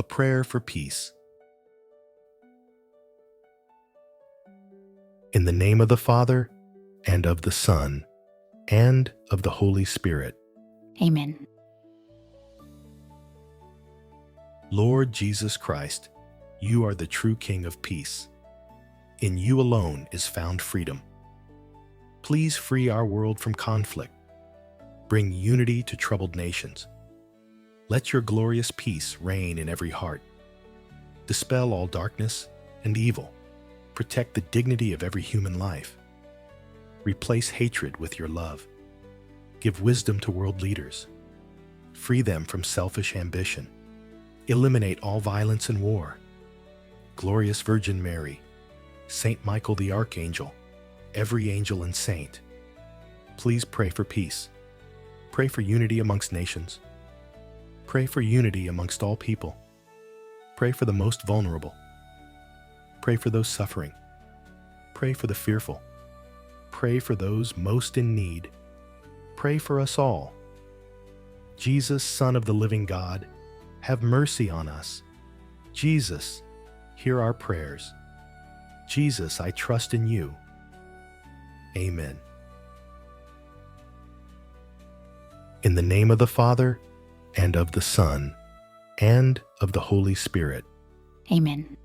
A prayer for peace. In the name of the Father, and of the Son, and of the Holy Spirit. Amen. Lord Jesus Christ, you are the true King of peace. In you alone is found freedom. Please free our world from conflict. Bring unity to troubled nations. Let your glorious peace reign in every heart. Dispel all darkness and evil. Protect the dignity of every human life. Replace hatred with your love. Give wisdom to world leaders. Free them from selfish ambition. Eliminate all violence and war. Glorious Virgin Mary, Saint Michael the Archangel, every angel and saint, please pray for peace. Pray for unity amongst nations. Pray for unity amongst all people. Pray for the most vulnerable. Pray for those suffering. Pray for the fearful. Pray for those most in need. Pray for us all. Jesus, Son of the living God, have mercy on us. Jesus, hear our prayers. Jesus, I trust in you. Amen. In the name of the Father, and of the Son, and of the Holy Spirit. Amen.